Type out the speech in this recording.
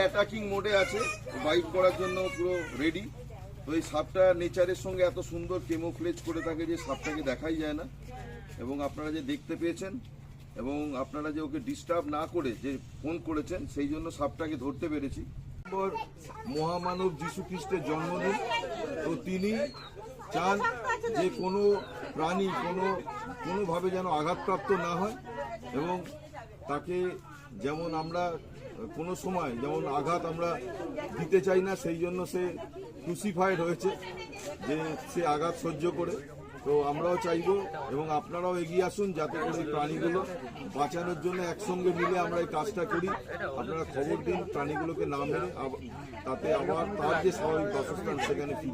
Attacking মোডে আছে, byte করার জন্য পুরো রেডি। তো এই সাপটা নেচারের সঙ্গে এত সুন্দর কেমোফ্লেজ করে থাকে যে সাপটাকে দেখাই যায় না। এবং আপনারা যে দেখতে পেয়েছেন এবং আপনারা যে ওকে ডিস্টার্ব না করে যে ফোন করেছেন, সেই জন্য সাপটাকে ধরতে পেরেছি। মহামানব যীশু খ্রিস্টের জন্মদিন, তো তিনি চান যে কোনো প্রাণী কোনোভাবে যেন আঘাতপ্রাপ্ত না হয় এবং তাকে যেমন আমরা কোনো সময় যেমন আঘাত আমরা দিতে চাই না, সেই জন্য সে ক্রুসিফাইড হয়েছে, যে সে আঘাত সহ্য করে। তো আমরাও চাইব এবং আপনারাও এগিয়ে আসুন যাতে করে এই প্রাণীগুলো বাঁচানোর জন্য একসঙ্গে মিলে আমরা এই কাজটা করি। আপনারা খবর দিন প্রাণীগুলোকে না মেরে, তাতে আবার তার যে স্বাভাবিক বাসস্থান সেখানে ফিরে